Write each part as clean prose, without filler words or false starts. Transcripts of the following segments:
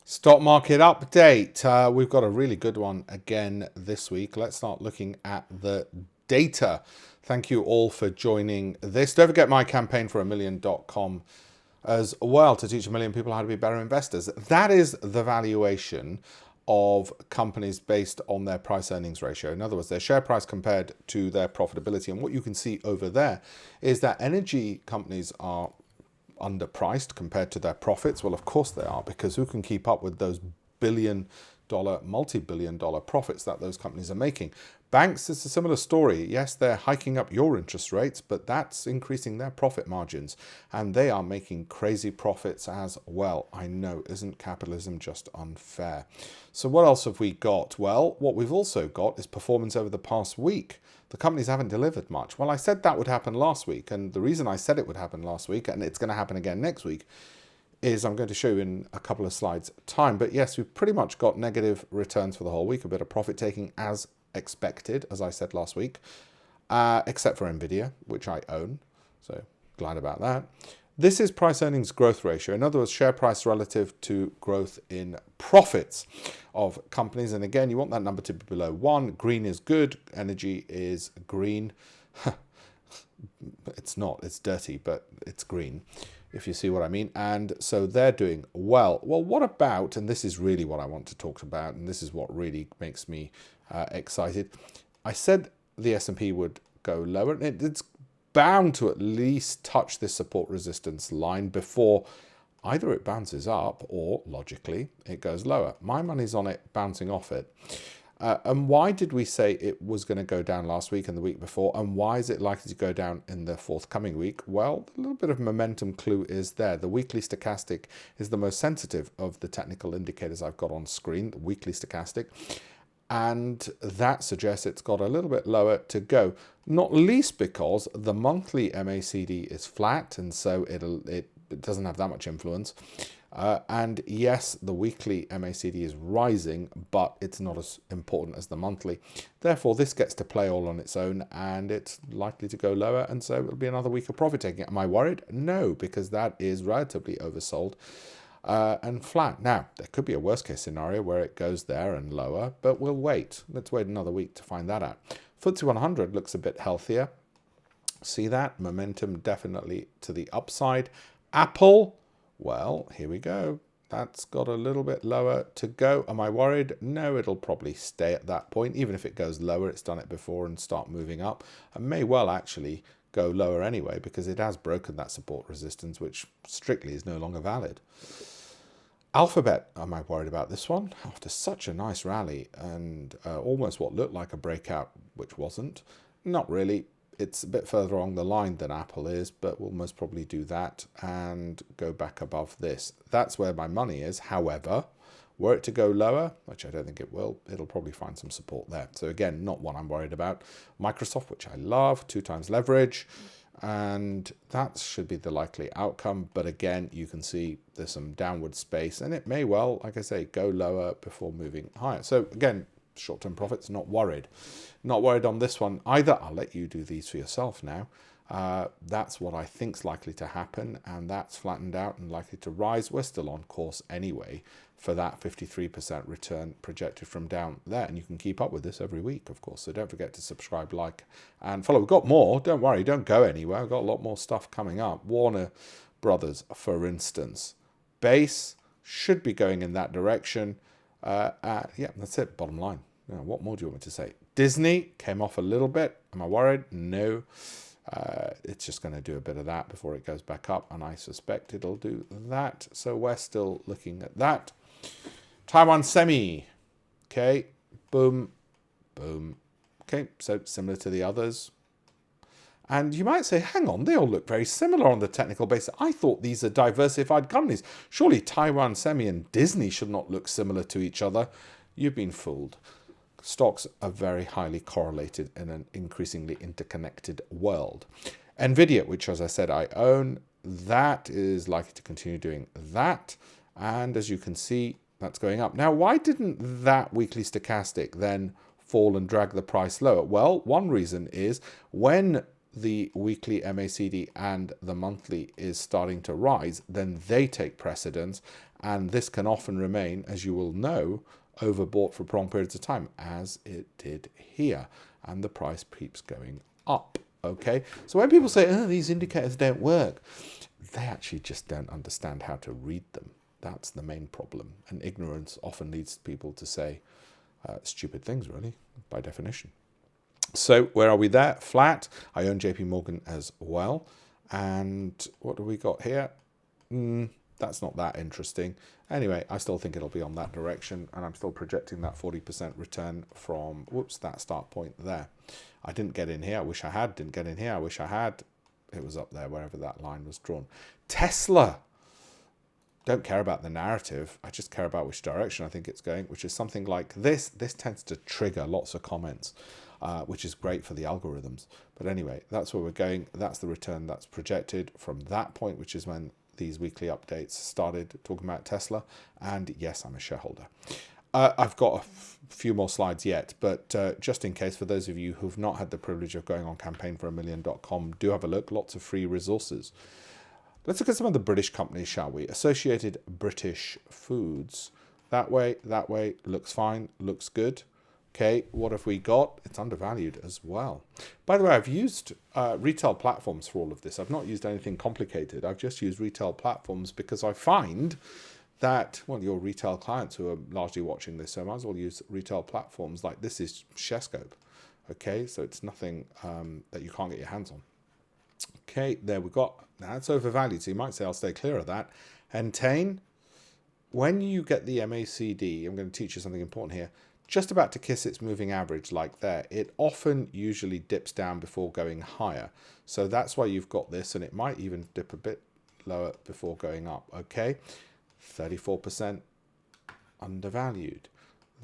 Stock market update. We've got a really good one again this week. Let's start looking at the data. Thank you all for joining this. Don't forget my campaign for $1million.com as well to teach 1 million people how to be better investors. That is the valuation of companies based on their price earnings ratio. In other words, their share price compared to their profitability. And what you can see over there is that energy companies are underpriced compared to their profits. Well, of course they are, because who can keep up with those billion-dollar, multi-billion-dollar profits that those companies are making? Banks, it's a similar story. Yes, they're hiking up your interest rates, but that's increasing their profit margins, and they are making crazy profits as well. I know, isn't capitalism just unfair? So what else have we got? Well, what we've also got is performance over the past week. The companies haven't delivered much. Well, I said that would happen last week, and the reason I said it would happen last week, and it's going to happen again next week, is I'm going to show you in a couple of slides' time. But yes, we've pretty much got negative returns for the whole week, a bit of profit taking as expected, as I said last week, except for Nvidia, which I own. So glad about that. This is price earnings growth ratio. In other words, share price relative to growth in profits of companies. And again, you want that number to be below 1. Green is good. Energy is green. It's not. It's dirty, but it's green, if you see what I mean. And so they're doing well. Well, what about, and this is really what I want to talk about, and this is what really makes me excited. I said the S&P would go lower, and it's bound to at least touch this support resistance line before either it bounces up or, logically, it goes lower. My money's on it bouncing off it. And why did we say it was going to go down last week and the week before? And why is it likely to go down in the forthcoming week? Well, a little bit of momentum clue is there. The weekly stochastic is the most sensitive of the technical indicators I've got on screen, the weekly stochastic. And that suggests it's got a little bit lower to go, not least because the monthly MACD is flat, and so it doesn't have that much influence. And yes, the weekly MACD is rising, but it's not as important as the monthly. Therefore, this gets to play all on its own, and it's likely to go lower, and so it'll be another week of profit taking. Am I worried? No, because that is relatively oversold. And flat. Now, there could be a worst case scenario where it goes there and lower, but we'll wait. Let's wait another week to find that out. FTSE 100 looks a bit healthier. See that? Momentum definitely to the upside. Apple, well, here we go. That's got a little bit lower to go. Am I worried? No, it'll probably stay at that point. Even if it goes lower, it's done it before and start moving up. And may well actually go lower anyway, because it has broken that support resistance, which strictly is no longer valid. Alphabet, am I worried about this one? After such a nice rally and almost what looked like a breakout, which wasn't. Not really. It's a bit further along the line than Apple is, but we'll most probably do that and go back above this. That's where my money is. However, were it to go lower, which I don't think it will, it'll probably find some support there. So again, not one I'm worried about. Microsoft, which I love, 2 times leverage. And that should be the likely outcome. But again, you can see there's some downward space, and it may well, like I say, go lower before moving higher. So again, short-term profits, not worried. Not worried on this one either. I'll let you do these for yourself now. That's what I think's likely to happen, and that's flattened out and likely to rise. We're still on course anyway for that 53% return projected from down there, and you can keep up with this every week, of course. So don't forget to subscribe, like, and follow. We've got more. Don't worry, don't go anywhere. We've got a lot more stuff coming up. Warner Brothers, for instance, base should be going in that direction. Yeah, that's it. Bottom line. You know, what more do you want me to say? Disney came off a little bit. Am I worried? No. It's just going to do a bit of that before it goes back up, and I suspect it'll do that. So we're still looking at that. Taiwan Semi. Okay. Boom. Boom. Okay. So similar to the others. And you might say, hang on, they all look very similar on the technical basis. I thought these are diversified companies. Surely Taiwan Semi and Disney should not look similar to each other. You've been fooled. Stocks are very highly correlated in an increasingly interconnected world. Nvidia, which, as I said, I own, that is likely to continue doing that. And as you can see, that's going up. Now, why didn't that weekly stochastic then fall and drag the price lower? Well, one reason is when the weekly MACD and the monthly is starting to rise, then they take precedence, and this can often remain, as you will know, overbought for prolonged periods of time, as it did here, and the price keeps going up. Okay, so when people say, oh, these indicators don't work, they actually just don't understand how to read them. That's the main problem, and ignorance often leads people to say stupid things, really, by definition. So where are we there? Flat. I own JP Morgan as well. And what do we got here? That's not that interesting. Anyway, I still think it'll be on that direction, and I'm still projecting that 40% return from, that start point there. I didn't get in here. I wish I had. Didn't get in here. I wish I had. It was up there, wherever that line was drawn. Tesla. Don't care about the narrative. I just care about which direction I think it's going, which is something like this. This tends to trigger lots of comments, which is great for the algorithms. But anyway, that's where we're going. That's the return that's projected from that point, which is when these weekly updates started talking about Tesla. And yes, I'm a shareholder. I've got a few more slides yet, but just in case, for those of you who've not had the privilege of going on campaignforamillion.com, do have a look. Lots of free resources. Let's look at some of the British companies, shall we? Associated British Foods. That way, looks fine, looks good. Okay, what have we got? It's undervalued as well. By the way, I've used retail platforms for all of this. I've not used anything complicated. I've just used retail platforms because I find that, well, your retail clients who are largely watching this, so I might as well use retail platforms like this is Sharescope. Okay, so it's nothing that you can't get your hands on. Okay, there we got. Now it's overvalued, so you might say I'll stay clear of that. Entain, when you get the MACD, I'm going to teach you something important here, just about to kiss its moving average like there, it often usually dips down before going higher. So that's why you've got this, and it might even dip a bit lower before going up. Okay, 34% undervalued.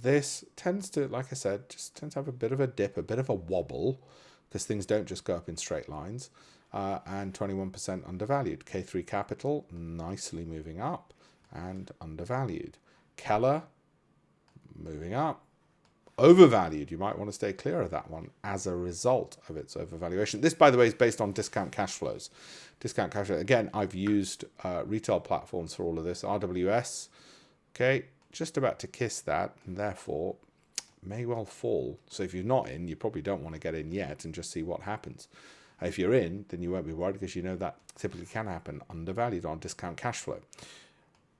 This tends to, like I said, just tends to have a bit of a dip, a bit of a wobble, because things don't just go up in straight lines. And 21% undervalued. K3 Capital, nicely moving up and undervalued. Keller, moving up, overvalued. You might want to stay clear of that one as a result of its overvaluation. This, by the way, is based on discount cash flows. Discount cash flow. Again, I've used retail platforms for all of this. RWS, okay, just about to kiss that, and therefore may well fall. So if you're not in, you probably don't want to get in yet and just see what happens. If you're in, then you won't be worried because you know that typically can happen. Undervalued on discount cash flow.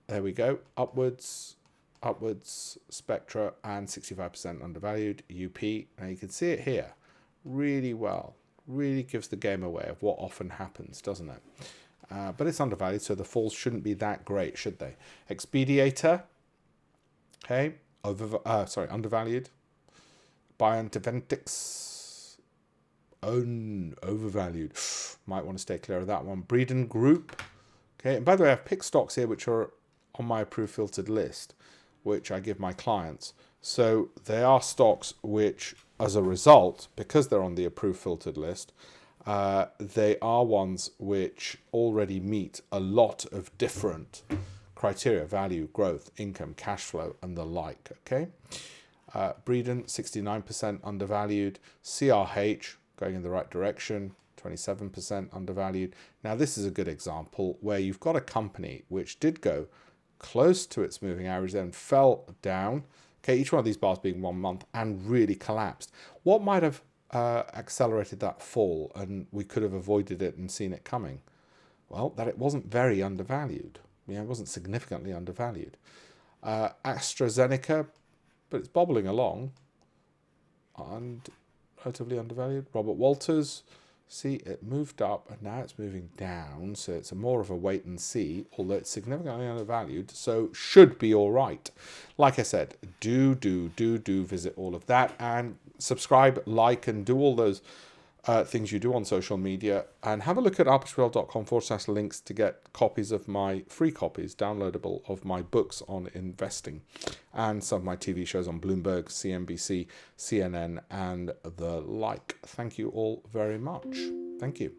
There we go. Upwards, Spectra, and 65% undervalued. UP, now you can see it here really well. Really gives the game away of what often happens, doesn't it? But it's undervalued, so the falls shouldn't be that great, should they? Expediator, okay, undervalued. Bionteventics, overvalued. Might want to stay clear of that one. Breeden Group. Okay, and by the way, I've picked stocks here which are on my approved filtered list, which I give my clients. So they are stocks which, as a result, because they're on the approved filtered list, they are ones which already meet a lot of different criteria: value, growth, income, cash flow, and the like. Okay. Breeden, 69% undervalued. CRH, going in the right direction, 27% undervalued. Now, this is a good example where you've got a company which did go close to its moving average, then fell down. Okay, each one of these bars being 1 month, and really collapsed. What might have accelerated that fall and we could have avoided it and seen it coming? Well, that it wasn't very undervalued. It wasn't significantly undervalued. AstraZeneca, but it's bobbling along and relatively undervalued. Robert Walters, see, it moved up and now it's moving down, so it's more of a wait and see, although it's significantly undervalued, so should be all right. Like I said, do visit all of that and subscribe, like, and do all those things you do on social media, and have a look at alpeshpatel.com/links to get copies of my free copies, downloadable, of my books on investing and some of my TV shows on Bloomberg, CNBC, CNN, and the like. Thank you all very much. Thank you.